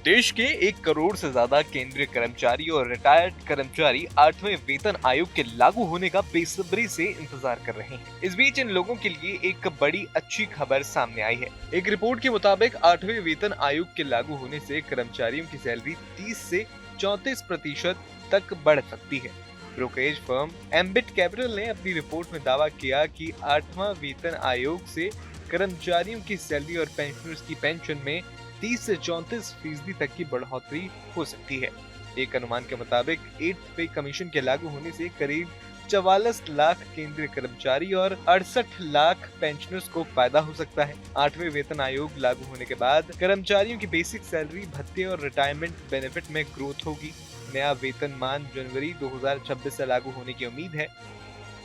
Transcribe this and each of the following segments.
देश के 1 करोड़ से ज्यादा केंद्रीय कर्मचारी और रिटायर्ड कर्मचारी 8वें वेतन आयोग के लागू होने का बेसब्री से इंतजार कर रहे हैं। इस बीच इन लोगों के लिए एक बड़ी अच्छी खबर सामने आई है। एक रिपोर्ट के मुताबिक 8वें वेतन आयोग के लागू होने से कर्मचारियों की सैलरी 30 से 34% तक बढ़ सकती है। ब्रोकरेज फर्म एम्बिट कैपिटल ने अपनी रिपोर्ट में दावा किया कि 8वां वेतन आयोग से कर्मचारियों की सैलरी और पेंशनर्स की पेंशन में 30 से 34% तक की बढ़ोतरी हो सकती है। एक अनुमान के मुताबिक 8th पे कमीशन के लागू होने से करीब 44 लाख केंद्रीय कर्मचारी और 68 लाख पेंशनर्स को फायदा हो सकता है। 8वें वेतन आयोग लागू होने के बाद कर्मचारियों की बेसिक सैलरी, भत्ते और रिटायरमेंट बेनिफिट में ग्रोथ होगी। नया वेतनमान जनवरी 2026 से लागू होने की उम्मीद है,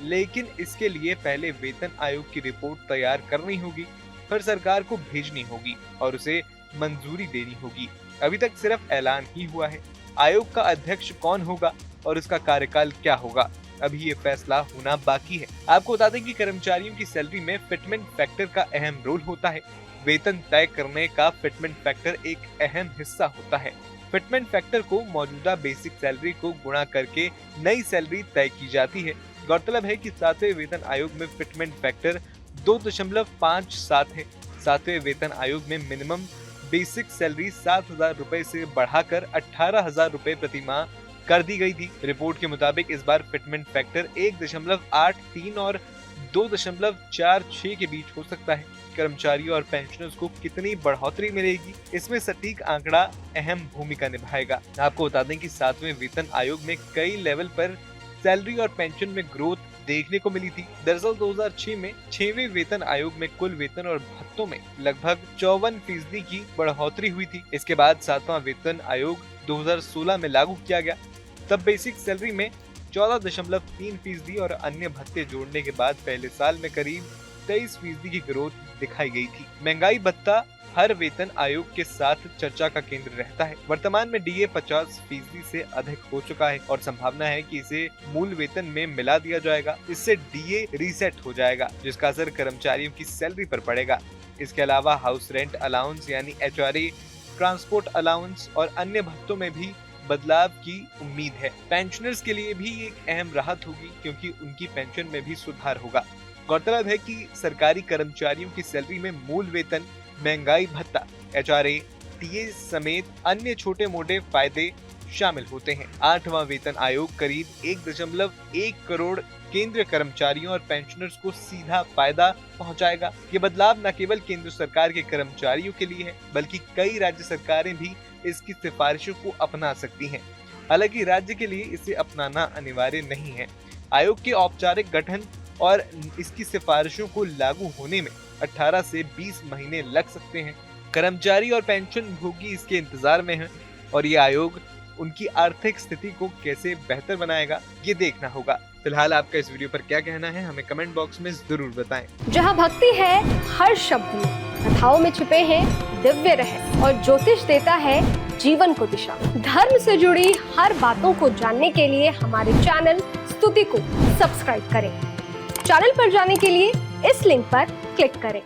लेकिन इसके लिए पहले वेतन आयोग की रिपोर्ट तैयार करनी होगी, फिर सरकार को भेजनी होगी और उसे मंजूरी देनी होगी। अभी तक सिर्फ ऐलान ही हुआ है। आयोग का अध्यक्ष कौन होगा और उसका कार्यकाल क्या होगा, अभी ये फैसला होना बाकी है। आपको बता दें कि कर्मचारियों की सैलरी में फिटमेंट फैक्टर का अहम रोल होता है। वेतन तय करने का फिटमेंट फैक्टर एक अहम हिस्सा होता है। फिटमेंट फैक्टर को मौजूदा बेसिक सैलरी को गुणा करके नई सैलरी तय की जाती है। गौरतलब है कि 7वें वेतन आयोग में फिटमेंट फैक्टर 2.57 है। 7वें वेतन आयोग में मिनिमम बेसिक सैलरी 7,000 रुपए से बढ़ाकर 18,000 रुपए प्रति माह कर दी गई थी। रिपोर्ट के मुताबिक इस बार फिटमेंट फैक्टर 1.83 और 2.46 के बीच हो सकता है। कर्मचारियों और पेंशनर्स को कितनी बढ़ोतरी मिलेगी, इसमें सटीक आंकड़ा अहम भूमिका निभाएगा। आपको बता दें कि 7वें वेतन आयोग में कई लेवल पर सैलरी और पेंशन में ग्रोथ देखने को मिली थी। दरअसल 2006 में 6वें वेतन आयोग में कुल वेतन और भत्तों में लगभग 54% की बढ़ोतरी हुई थी। इसके बाद 7वां वेतन आयोग 2016 में लागू किया गया। तब बेसिक सैलरी में 14.3% और अन्य भत्ते जोड़ने के बाद पहले साल में करीब 23% की ग्रोथ दिखाई गई थी। महंगाई भत्ता हर वेतन आयोग के साथ चर्चा का केंद्र रहता है। वर्तमान में डीए 50% से अधिक हो चुका है और संभावना है कि इसे मूल वेतन में मिला दिया जाएगा। इससे डीए रीसेट हो जाएगा, जिसका असर कर्मचारियों की सैलरी पर पड़ेगा। इसके अलावा हाउस रेंट अलाउंस यानी एचआरए, ट्रांसपोर्ट अलाउंस और अन्य भत्तों में भी बदलाव की उम्मीद है। पेंशनर्स के लिए भी एक अहम राहत होगी, क्योंकि उनकी पेंशन में भी सुधार होगा। गौरतलब है कि सरकारी कर्मचारियों की सैलरी में मूल वेतन, महंगाई भत्ता, एचआरए, टीए समेत अन्य छोटे मोटे फायदे शामिल होते हैं। 8वां वेतन आयोग करीब 1.1 करोड़ केंद्रीय कर्मचारियों और पेंशनर्स को सीधा फायदा पहुंचाएगा। ये बदलाव न केवल केंद्र सरकार के कर्मचारियों के लिए है, बल्कि कई राज्य सरकारें भी इसकी सिफारिशों को अपना सकती हैं। हालांकि राज्य के लिए इसे अपनाना अनिवार्य नहीं है। आयोग के औपचारिक गठन और इसकी सिफारिशों को लागू होने में 18 से 20 महीने लग सकते हैं। कर्मचारी और पेंशन भोगी इसके इंतजार में हैं और ये आयोग उनकी आर्थिक स्थिति को कैसे बेहतर बनाएगा, ये देखना होगा। फिलहाल आपका इस वीडियो पर क्या कहना है, हमें कमेंट बॉक्स में जरूर बताएं। जहां भक्ति है हर शब्द में, कथाओं में छुपे हैं दिव्य रहस्य और ज्योतिष देता है जीवन को दिशा। धर्म से जुड़ी हर बातों को जानने के लिए हमारे चैनल स्तुति को सब्सक्राइब करें। चैनल पर जाने के लिए इस लिंक पर क्लिक करें।